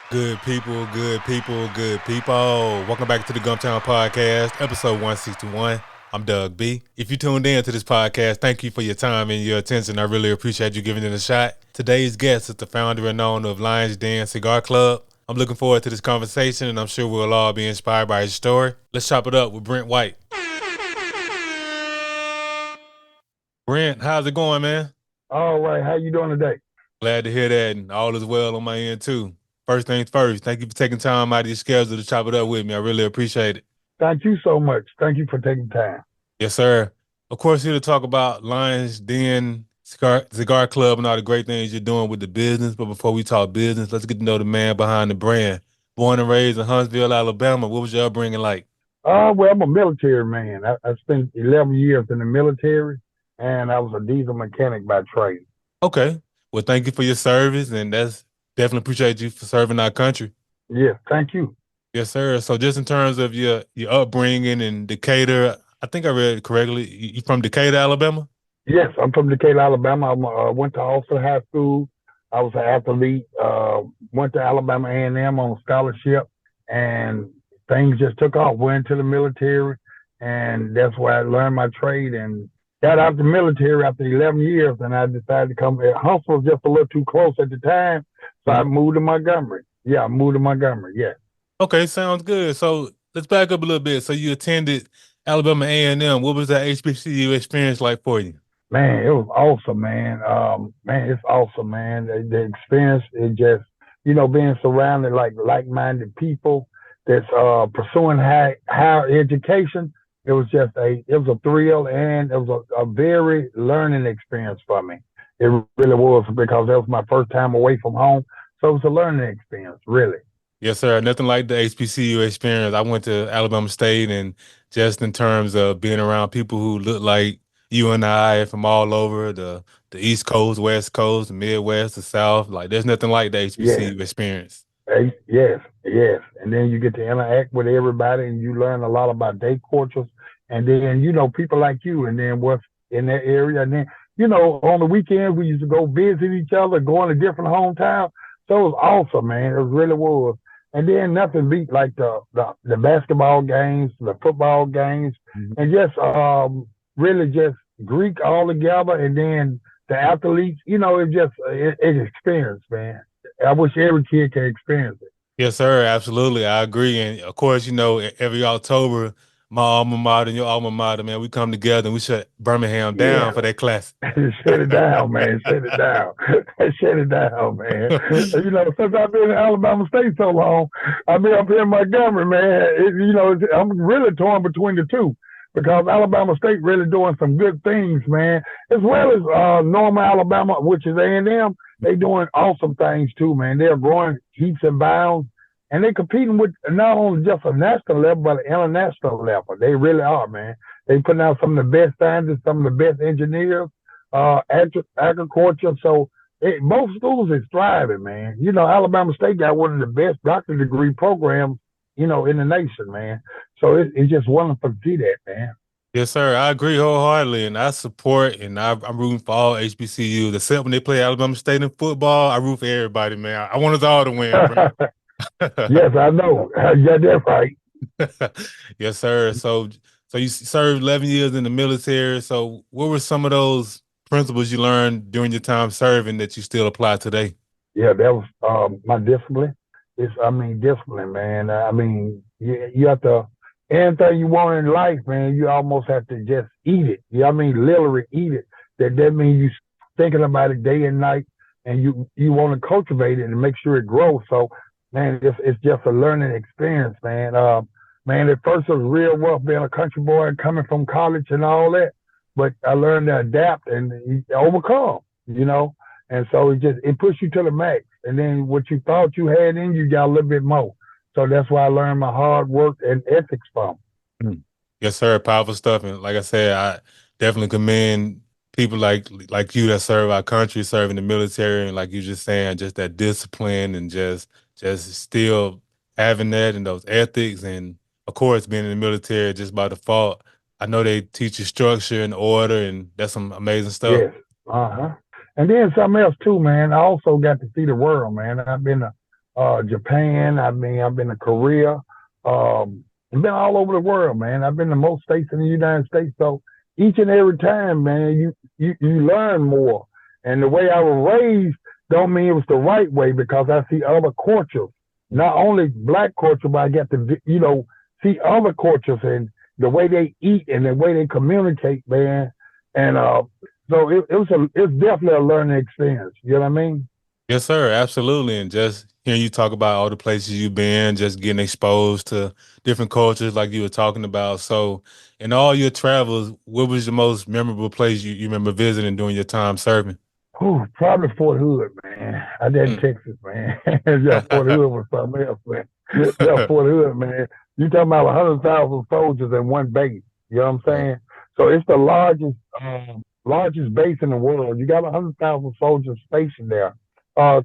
Good people, good people, good people. Welcome back to the Gumptown Podcast, episode 161. I'm Doug B. If you tuned in to this podcast, thank you for your time and your attention. I really appreciate you giving it a shot. Today's guest is the founder and owner of Lions Den Cigar Club. I'm looking forward to this conversation, and I'm sure we'll all be inspired by his story. Let's chop it up with Brent White. Brent, how's it going, man? All right, how you doing today? Glad to hear that, and all is well on my end, too. First things first, thank you for taking time out of your schedule to chop it up with me. I really appreciate it. Thank you so much. Thank you for taking time. Yes, sir. Of course, here to talk about Lions Den Cigar Club and all the great things you're doing with the business. But before we talk business, let's get to know the man behind the brand. Born and raised in Huntsville, Alabama. What was your upbringing like? Well, I'm a military man. I spent 11 years in the military, and I was a diesel mechanic by trade. Okay. Well, thank you for your service, and that's definitely appreciate you for serving our country. Yes, thank you. Yes, sir. So just in terms of your upbringing in Decatur, I think I read it correctly. You from Decatur, Alabama? Yes, I'm from Decatur, Alabama. I went to Austin High School. I was an athlete. Went to Alabama A&M on scholarship, and things just took off. Went to the military, and that's where I learned my trade. And got out the military after 11 years, and I decided to come. Huntsville was just a little too close at the time, so I Mhm. moved to Montgomery. Yeah, I moved to Montgomery. Yeah. Okay, sounds good. So let's back up a little bit. So you attended Alabama A&M. What was that HBCU experience like for you? Man, it was awesome, man. Man, it's awesome, man. The experience, it just, being surrounded like-minded people that's pursuing higher education. It was a thrill, and it was a very learning experience for me. It really was, because that was my first time away from home. So it was a learning experience, really. Yes, sir. Nothing like the HBCU experience. I went to Alabama State, and just in terms of being around people who look like you and I from all over the East Coast, West Coast, the Midwest, the South, like there's nothing like the Yes. HBCU experience. Yes, yes. And then you get to interact with everybody, and you learn a lot about their cultures. And then, people like you, and then what's in that area. And then, on the weekends, we used to go visit each other, going to different hometowns. So it was awesome, man. It really was. And then nothing beat like the basketball games, the football games, Mhm. and just really just Greek all together. And then the athletes, it's experience, man. I wish every kid could experience it. Yes, sir. Absolutely. I agree. And of course, every October, my alma mater and your alma mater, man, we come together and we shut Birmingham down Yeah. for that class. Shut it down, man. Shut it down. Shut it down, man. Since I've been in Alabama State so long, I've been up here in Montgomery, man. I'm really torn between the two, because Alabama State really doing some good things, man. As well as Normal Alabama, which is A&M, they doing awesome things too, man. They're growing heaps and bounds, and they're competing with not only just a national level, but an international level. They really are, man. They putting out some of the best scientists, some of the best engineers, agriculture. So both schools is thriving, man. Alabama State got one of the best doctorate degree programs, in the nation, man. So it's just wonderful to see that, man. Yes, sir. I agree wholeheartedly, and I support and I'm rooting for all HBCUs, except when they play Alabama State in football. I root for everybody, man. I want us all to win, bro. Yes, I know. Yeah, that's right. Yes, sir. So you served 11 years in the military. So what were some of those principles you learned during your time serving that you still apply today? Yeah, that was my discipline. Discipline, man. You have to, anything you want in life, man, you almost have to just eat it. Literally eat it. That means you thinking about it day and night, and you want to cultivate it and make sure it grows. So, man, it's just a learning experience, man. Man, at first it was real rough being a country boy and coming from college and all that, but I learned to adapt and overcome, and so it pushed you to the max. And then what you thought you had in you got a little bit more. So that's why I learned my hard work and ethics from. Mm. Yes, sir. Powerful stuff. And like I said, I definitely commend people like you that serve our country, serve in the military, and like you just saying, just that discipline and just still having that and those ethics, and of course being in the military just by default. I know they teach you structure and order, and that's some amazing stuff. Yes. Uh huh. And then something else too, man. I also got to see the world, man. I've been Japan. I mean, I've been to Korea. I've been all over the world, man. I've been to most states in the United States. So each and every time, man, you learn more. And the way I was raised don't mean it was the right way because I see other cultures, not only black culture, but I get to see other cultures and the way they eat and the way they communicate, man. And so it's definitely a learning experience. You know what I mean? Yes, sir. Absolutely. And just hearing you talk about all the places you've been, just getting exposed to different cultures like you were talking about. So, in all your travels, what was the most memorable place you remember visiting during your time serving? Whew, probably Fort Hood, man. I did in Mm. Texas, man. Yeah, Fort Hood was something else, man. Yeah, Fort Hood, man. You talking about 100,000 soldiers in one base. You know what I'm Right. saying? So it's the largest base in the world. You got 100,000 soldiers stationed there.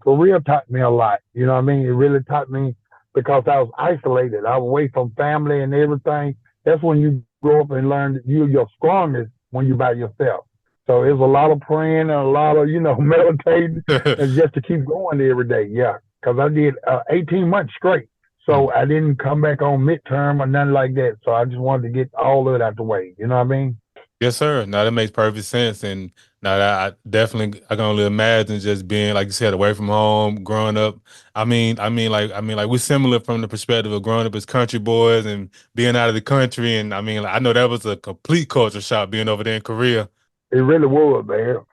Korea taught me a lot. You know what I mean? It really taught me because I was isolated. I was away from family and everything. That's when you grow up and learn that you're your strongest when you're by yourself. So it was a lot of praying and a lot of, meditating and just to keep going every day. Yeah. Cause I did 18 months straight. So Mm. I didn't come back on midterm or nothing like that. So I just wanted to get all of it out the way. You know what I mean? Yes, sir. Now that makes perfect sense. And now that I can only imagine just being, like you said, away from home, growing up. I mean, like we're similar from the perspective of growing up as country boys and being out of the country. And I mean, like, I know that was a complete culture shock being over there in Korea. It really was, man.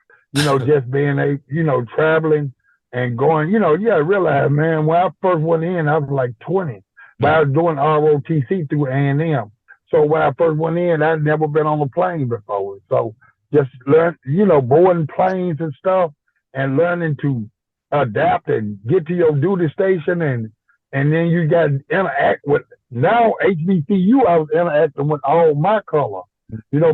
Just being traveling and going, I realized, man, when I first went in, I was like 20, but I Mm. was doing ROTC through A&M. So when I first went in, I'd never been on a plane before. So just learn, boarding planes and stuff and learning to adapt and get to your duty station and then you got to interact with now HBCU. I was interacting with all my color,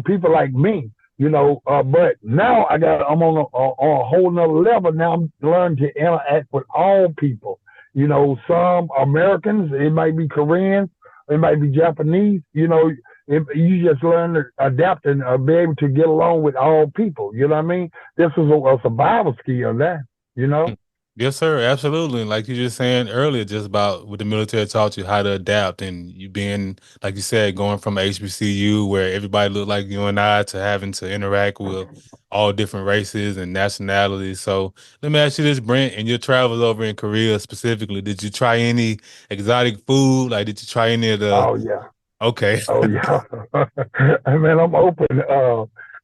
people like me, but now I'm on a whole nother level. Now I'm learning to interact with all people. Some Americans, it might be Koreans, it might be Japanese. You just learn to adapt and be able to get along with all people. You know what I mean? This is a survival skill, that. You know. Yes, sir. Absolutely. And like you just saying earlier, just about what the military taught you how to adapt and you being, like you said, going from HBCU where everybody looked like you and I to having to interact with all different races and nationalities. So let me ask you this, Brent, in your travels over in Korea specifically, did you try any exotic food? Like, did you try any of the, Oh yeah. okay. Oh yeah. I mean, I'm open.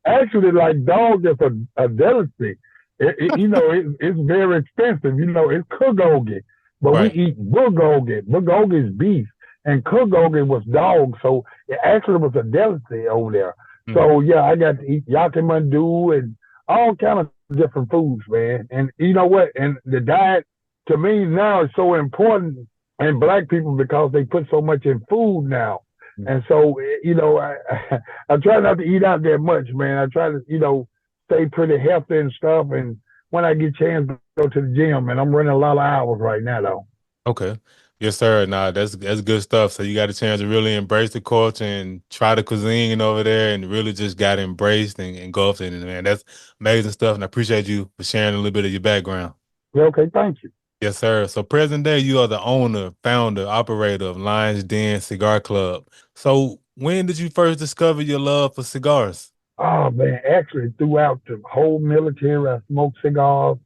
Actually, like dog is a delicacy. It's very expensive. It's bulgogi, but we Right. eat bulgogi. Bulgogi is beef, and bulgogi was dog. So it actually was a delicacy over there. Mm. So yeah, I got to eat yakimandu and all kind of different foods, man. And you know what? And the diet to me now is so important in black people because they put so much in food now. And so, I try not to eat out that much, man. I try to, stay pretty healthy and stuff. And when I get a chance to go to the gym, and I'm running a lot of hours right now, though. Okay. Yes, sir. Nah, that's good stuff. So you got a chance to really embrace the culture and try the cuisine over there and really just got embraced and engulfed in it, man. That's amazing stuff. And I appreciate you for sharing a little bit of your background. Yeah, okay, thank you. Yes, sir. So present day, you are the owner, founder, operator of Lion's Den Cigar Club. So when did you first discover your love for cigars? Oh man, actually throughout the whole military, I smoked cigars.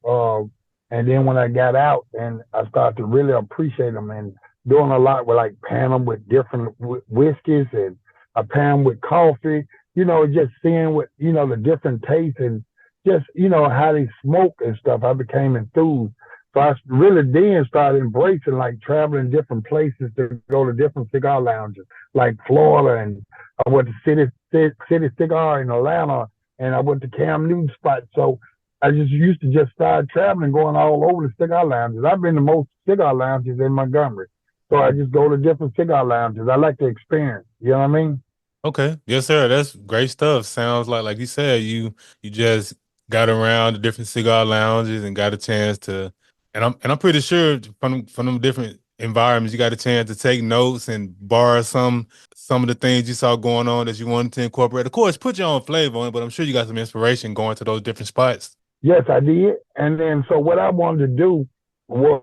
And then when I got out, and I started to really appreciate them, and doing a lot with like pairing them with different whiskeys, and I pair them with coffee. Just seeing what the different tastes and just how they smoke and stuff. I became enthused. So I really then started embracing like traveling different places to go to different cigar lounges, like Florida, and I went to City Cigar in Atlanta, and I went to Cam Newton spot. So I just used to just start traveling, going all over the cigar lounges. I've been to most cigar lounges in Montgomery, so I just go to different cigar lounges. I like the experience. You know what I mean? Okay. Yes, sir. That's great stuff. Sounds like you said, you just got around the different cigar lounges and got a chance to and I'm pretty sure from them different environments, you got a chance to take notes and borrow some of the things you saw going on that you wanted to incorporate. Of course, put your own flavor on it, but I'm sure you got some inspiration going to those different spots. Yes, I did. And then so what I wanted to do was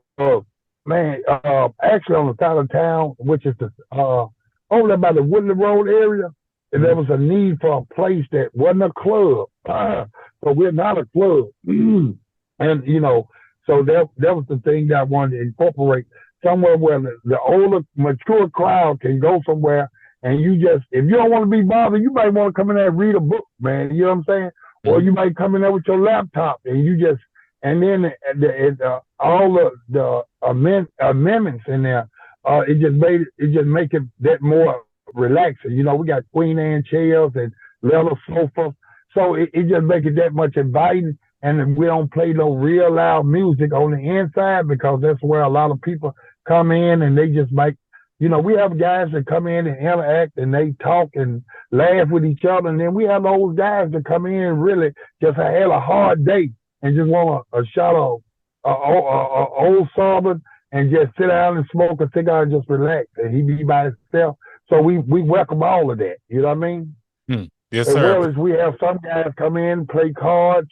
Man, actually on the side of town, which is the over there by the Woodland Road area, and there Mhm. was a need for a place that wasn't a club. So we're not a club. And so that was the thing that I wanted to incorporate somewhere where the older, mature crowd can go somewhere, and you just, if you don't want to be bothered, you might want to come in there and read a book, man. You know what I'm saying? Or Mhm. you might come in there with your laptop and you just, and then all the amendments in there, it just make it that more relaxing. We got Queen Anne chairs and leather sofas, so it just make it that much inviting. And we don't play no real loud music on the inside because that's where a lot of people come in and they just make. We have guys that come in and interact and they talk and laugh with each other, and then we have those guys that come in and really just had a hard day and just want a shot of old Southern and just sit down and smoke a cigar and just relax. And he be by himself. So we welcome all of that. You know what I mean? Mhm. Yes, As sir. well as we have some guys come in play cards.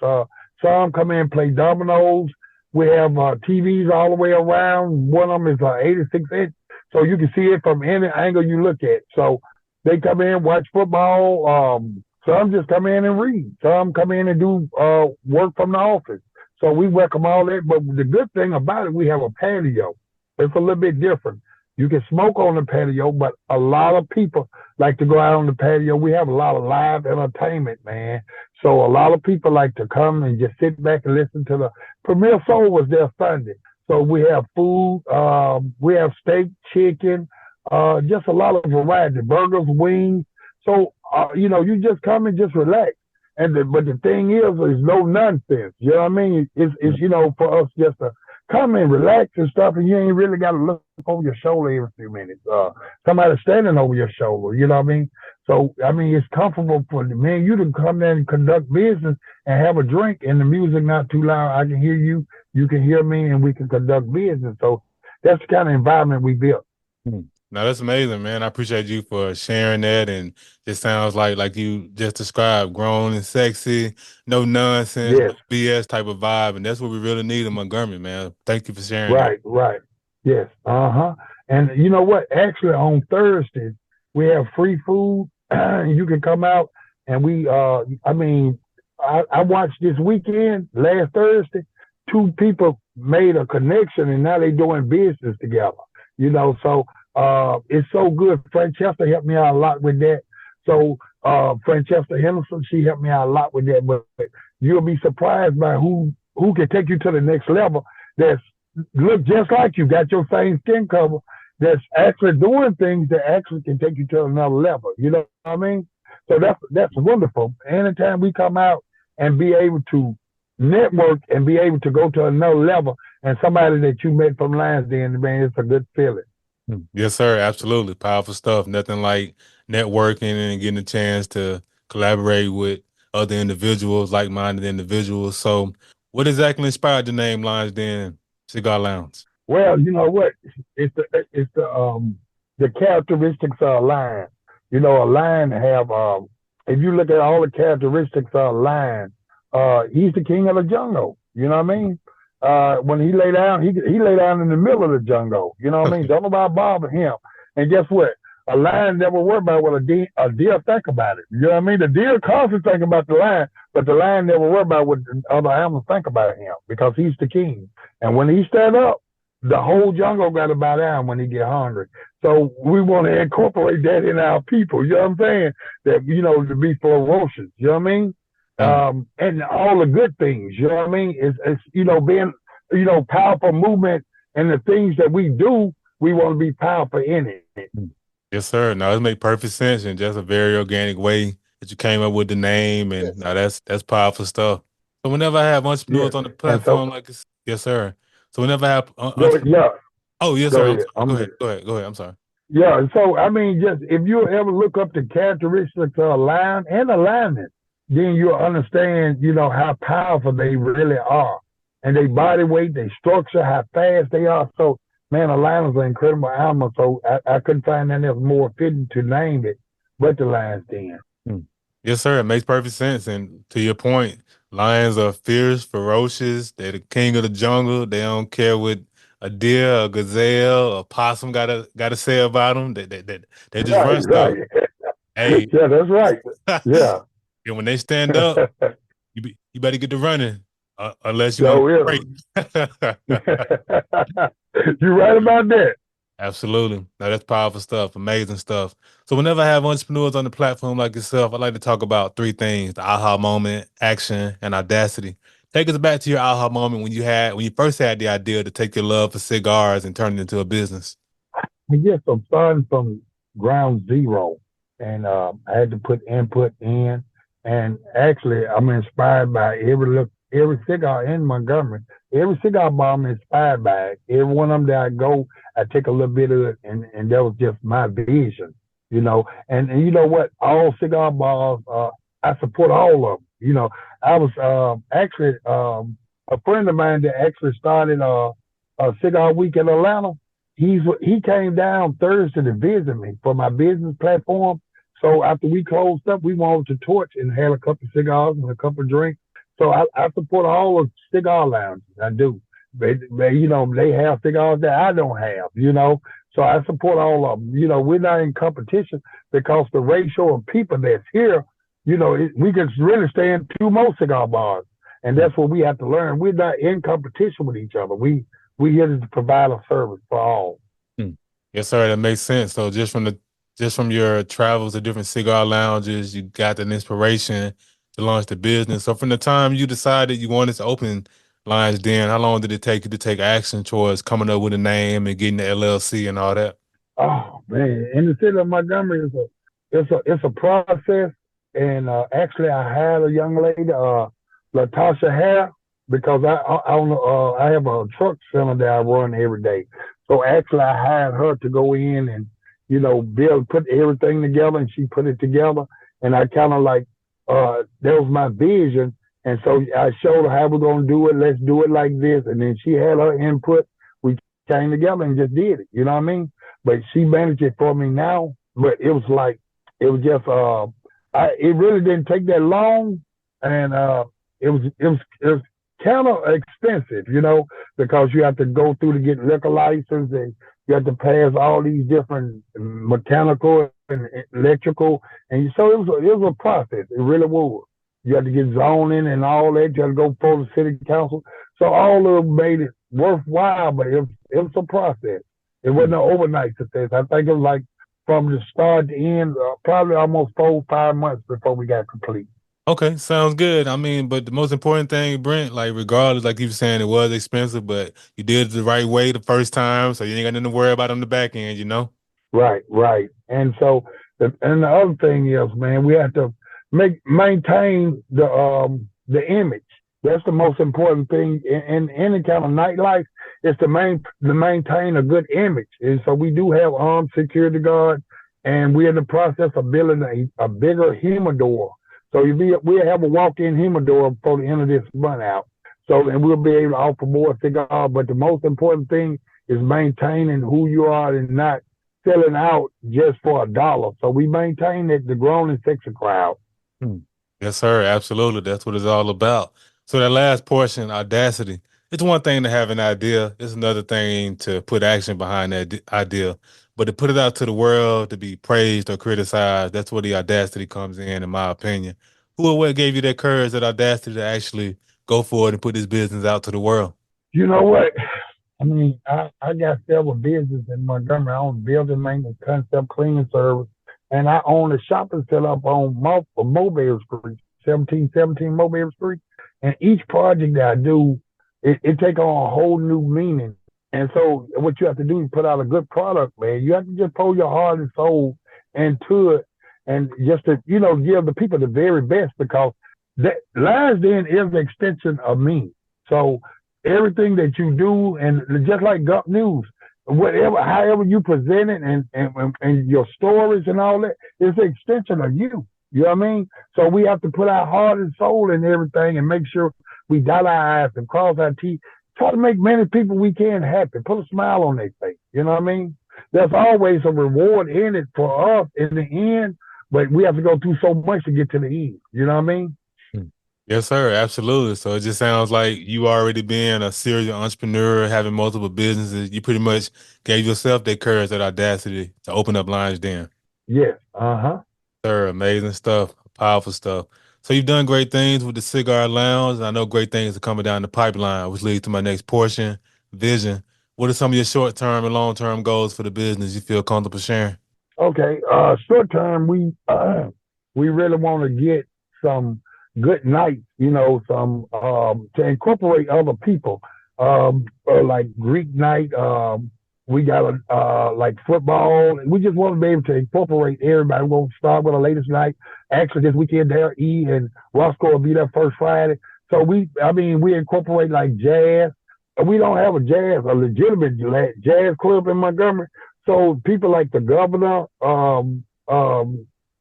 Some come in play dominoes. We have TVs all the way around. One of them is 86 inch, so you can see it from any angle you look at. So they come in watch football. Some just come in and read. Some come in and do work from the office. So we welcome all that. But the good thing about it, we have a patio. It's a little bit different. You can smoke on the patio, but a lot of people like to go out on the patio. We have a lot of live entertainment, man. So a lot of people like to come and just sit back and listen to the Premier Soul was there Sunday. So we have food, we have steak, chicken, just a lot of variety, burgers, wings. So you just come and just relax. But the thing is no nonsense. You know what I mean? It's for us just to come and relax and stuff, and you ain't really got to look over your shoulder every few minutes. Somebody standing over your shoulder. You know what I mean? So I mean, it's comfortable for the man you to come there and conduct business and have a drink, and the music not too loud. I can hear you, you can hear me, and we can conduct business. So that's the kind of environment we built. Mhm. Now that's amazing, man. I appreciate you for sharing that, and it sounds like you just described, grown and sexy, no nonsense, no Yes. BS type of vibe, and that's what we really need in Montgomery, man. Thank you for sharing that. Right, right. Yes. Uh-huh. And you know what? Actually on Thursdays we have free food. You can come out and I mean, I watched this weekend, last Thursday, two people made a connection and now they doing business together. So it's so good. Francesca helped me out a lot with that. So Francesca Henderson, she helped me out a lot with that. But you'll be surprised by who can take you to the next level. That's look just like you, got your same skin color, that's actually doing things that actually can take you to another level. You know what I mean? So that's wonderful. Anytime we come out and be able to network and be able to go to another level, and somebody that you met from Lions Den, man, it's a good feeling. Yes, sir. Absolutely. Powerful stuff. Nothing like networking and getting a chance to collaborate with other individuals, like-minded individuals. So, what exactly inspired the name Lions Den Cigar Lounge? Well, you know what? It's the characteristics of a lion. A lion have if you look at all the characteristics of a lion, he's the king of the jungle. You know what I mean? When he lay down, he lay down in the middle of the jungle. You know what I mean? Don't nobody bother him. And guess what? A lion never worry about what a deer think about it. You know what I mean? The deer constantly think about the lion, but the lion never worry about what the other animals think about him because he's the king. And when he stand up, the whole jungle got to bow down when he get hungry. So we want to incorporate that in our people. You know what I'm saying? That to be ferocious. You know what I mean? Mm. And all the good things. You know what I mean? It's being powerful movement and the things that we do. We want to be powerful in it. Yes, sir. Now, it make perfect sense and just a very organic way that you came up with the name. And Yes. now that's powerful stuff. So, whenever I have Yes. entrepreneurs on the And so platform like this, yes, sir. So, whenever I have go entrepreneurs, yeah. oh, yes, Go sir. I'm ahead. sorry. Go ahead. Go ahead. Go ahead. I'm sorry. Yeah, so I mean, just if you ever look up the characteristics of a lion and alignment, then you'll understand, how powerful they really are, and their body weight, their structure, how fast they are. So, man, a lion is an incredible animal. So I couldn't find anything else more fitting to name it, but the lion's den. Mm. Yes, sir. It makes perfect sense. And to your point, lions are fierce, ferocious. They're the king of the jungle. They don't care what a deer, a gazelle, a possum got to say about them that they just Right, run stuff. right. Hey, Yeah, that's right. Yeah. and when they stand up, you better get to running, unless you want So to yeah. break. You're right about that. Absolutely. No, that's powerful stuff, amazing stuff. So whenever I have entrepreneurs on the platform like yourself, I like to talk about three things: the aha moment, action, and audacity. Take us back to your aha moment when you first had the idea to take your love for cigars and turn it into a business. Yes, I'm starting from ground zero, and I had to put input in. And actually, I'm inspired by every cigar in Montgomery. Every cigar bar I'm inspired by it. Every one of them that I go, I take a little bit of it, and that was just my vision, you know. And you know what? All cigar bars, I support all of them. You know, I was actually a friend of mine that actually started a cigar week in Atlanta. He came down Thursday to visit me for my business platform. So after we closed up, we went over to Torch and had a couple of cigars and a couple of drinks. So I support all of cigar lounges. I do. You know, they have cigars that I don't have, you know. So I support all of them. You know, we're not in competition because the ratio of people that's here, you know, we can really stay in two more cigar bars. And that's what we have to learn. We're not in competition with each other. We here to provide a service for all. Hmm. Yes, sir. That makes sense. So just from your travels to different cigar lounges, you got an inspiration to launch the business. So from the time you decided you wanted to open Lions Den, how long did it take you to take action towards coming up with a name and getting the LLC and all that? Oh man, in the city of Montgomery is a process. And actually, I had a young lady, Latasha Hare, because I have a truck center that I run every day. So actually, I hired her to go in and build, put everything together, and she put it together. And I kind of like that was my vision. And so I showed her how we're gonna do it. Let's do it like this. And then she had her input. We came together and just did it. You know what I mean? But she managed it for me now. But it was like it was just it really didn't take that long, and it was kind of expensive, because you have to go through to get liquor license, and you have to pass all these different mechanical and electrical, and so it was a process. It really was. You had to get zoning and all that. You had to go before the city council. So all of them made it worthwhile, but it was a process. It wasn't an overnight success. I think it was like from the start to end, probably almost 4 or 5 months before we got complete. Okay, sounds good. I mean, but the most important thing, Brent, like regardless, like you were saying, it was expensive, but you did it the right way the first time, so you ain't got nothing to worry about on the back end, you know? Right, right. And so, and the other thing is, man, we have to maintain the image. That's the most important thing in any kind of nightlife. Is to maintain a good image. And so we do have armed security guard, and we're in the process of building a bigger humidor. So we'll have a walk-in humidor before the end of this month out. So and we'll be able to offer more cigars. But the most important thing is maintaining who you are and not selling out just for $1. So we maintain that the grown and sexy crowd. Hmm. Yes, sir. Absolutely. That's what it's all about. So that last portion, audacity, it's one thing to have an idea. It's another thing to put action behind that idea. But to put it out to the world to be praised or criticized, that's where the audacity comes in my opinion. Who or what gave you that courage, that audacity to actually go for it and put this business out to the world? You know what? I mean, I got several businesses in Montgomery. I own building maintenance, concept cleaning service, and I own a shopping center up on Mobile Street, 1717 Mobile Street. And each project that I do, it take on a whole new meaning. And so what you have to do is put out a good product, man. You have to just pour your heart and soul into it, and just to, give the people the very best, because that Lions Den is an extension of me. So everything that you do, and just like Gump News, however you present it, and your stories and all that, it's an extension of you. You know what I mean? So we have to put our heart and soul in everything, and make sure we dot our I's and cross our T's. Try to make many people we can happy. Put a smile on their face. You know what I mean? There's always a reward in it for us in the end, but we have to go through so much to get to the end. You know what I mean? Hmm. Yes, sir. Absolutely. So it just sounds like you already being a serial entrepreneur, having multiple businesses. You pretty much gave yourself that courage, that audacity to open up Lion's Den. Yes. Uh-huh. Sir, amazing stuff, powerful stuff. So you've done great things with the Cigar Lounge. And I know great things are coming down the pipeline, which leads to my next portion, vision. What are some of your short-term and long-term goals for the business you feel comfortable sharing? Okay. Short term, we really want to get some good nights, some to incorporate other people. Like Greek night. We got a like football. We just want to be able to incorporate everybody. We're gonna start with the latest night. Actually, this weekend there, E and Roscoe will be there first Friday. So we incorporate like jazz. We don't have a legitimate jazz club in Montgomery. So people like the governor,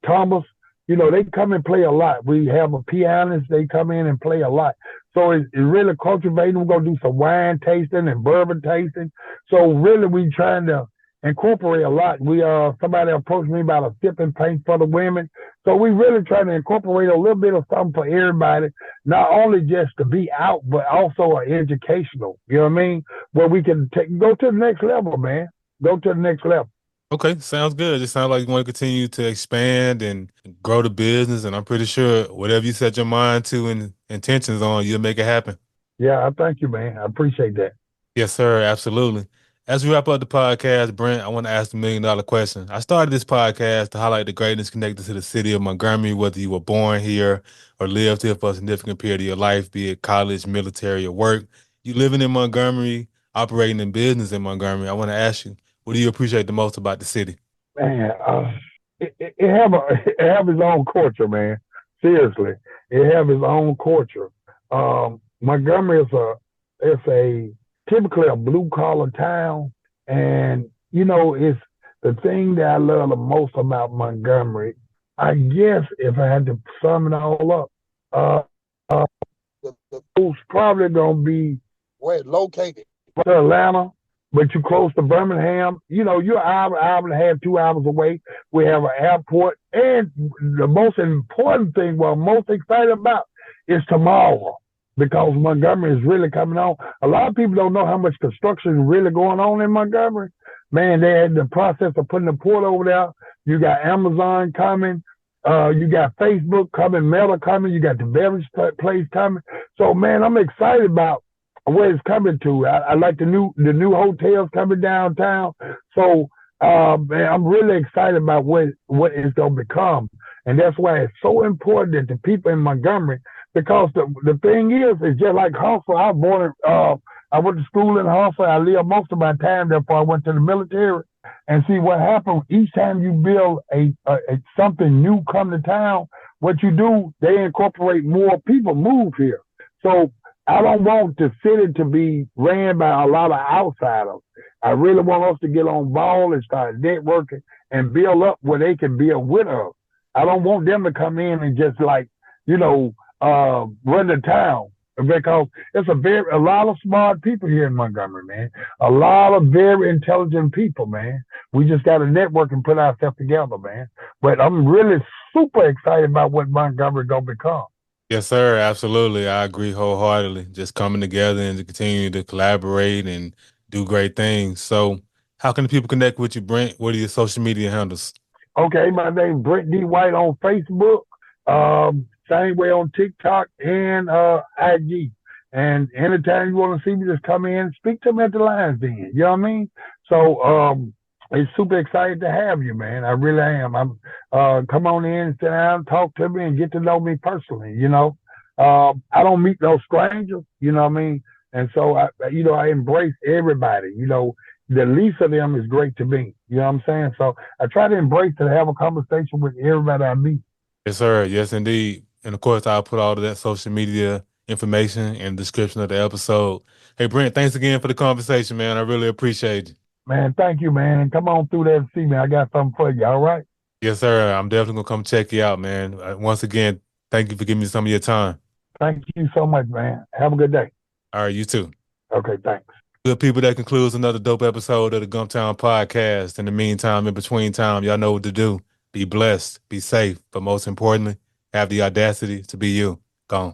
Thomas, they come and play a lot. We have a pianist, they come in and play a lot. So it's really cultivating. We're gonna do some wine tasting and bourbon tasting. So really we trying to incorporate a lot. We somebody approached me about a sip and paint for the women. So we really trying to incorporate a little bit of something for everybody, not only just to be out, but also educational. You know what I mean? Where we can go to the next level, man. Go to the next level. Okay, sounds good. It sounds like you want to continue to expand and grow the business, and I'm pretty sure whatever you set your mind to and intentions on, you'll make it happen. Yeah, I thank you, man. I appreciate that. Yes, sir. Absolutely. As we wrap up the podcast, Brent, I want to ask the $1 million question. I started this podcast to highlight the greatness connected to the city of Montgomery, whether you were born here or lived here for a significant period of your life, be it college, military, or work. You living in Montgomery, operating in business in Montgomery. I want to ask you, what do you appreciate the most about the city? Man, it have its own culture, man. Seriously, it have its own culture. Montgomery it's a typically a blue collar town, and it's the thing that I love the most about Montgomery. I guess if I had to sum it all up, uh, uh the school's probably gonna be where it's located. Atlanta, but you're close to Birmingham. You're an hour and a half, 2 hours away. We have an airport. And the most important thing we're most excited about is tomorrow because Montgomery is really coming on. A lot of people don't know how much construction is really going on in Montgomery. Man, they're in the process of putting the port over there. You got Amazon coming. You got Facebook coming, Meta coming. You got the beverage place coming. So, man, I'm excited about where it's coming to. I like the new hotels coming downtown. So man, I'm really excited about what it's gonna become. And that's why it's so important that the people in Montgomery, because the thing is, it's just like Hustle. I went to school in Hustle. I lived most of my time there before I went to the military. And see what happened each time you build a something new come to town, what you do, they incorporate more people move here. So I don't want the city to be ran by a lot of outsiders. I really want us to get on ball and start networking and build up where they can build with us. I don't want them to come in and just like, run the town because it's a lot of smart people here in Montgomery, man. A lot of very intelligent people, man. We just got to network and put ourselves together, man. But I'm really super excited about what Montgomery gonna become. Yes, sir. Absolutely. I agree wholeheartedly. Just coming together and to continue to collaborate and do great things. So, how can the people connect with you, Brent? What are your social media handles? Okay, my name's Brent D. White on Facebook. Same way on TikTok and IG. And anytime you want to see me, just come in, speak to me at the Lions Den. You know what I mean? So it's super excited to have you, man. I really am. I'm come on in, sit down, talk to me, and get to know me personally. I don't meet no strangers. You know what I mean? And so I embrace everybody. The least of them is great to me. You know what I'm saying? So I try to embrace to have a conversation with everybody I meet. Yes, sir. Yes, indeed. And of course, I'll put all of that social media information in the description of the episode. Hey, Brent, thanks again for the conversation, man. I really appreciate you. Man, thank you, man. And come on through there and see me. I got something for you. All right. Yes, sir. I'm definitely gonna come check you out, man. Once again, thank you for giving me some of your time. Thank you so much, man. Have a good day. All right, you too. Okay, thanks. Good people, that concludes another dope episode of the Gumptown Podcast. In the meantime, in between time, y'all know what to do. Be blessed, be safe, but most importantly, have the audacity to be you. Gone.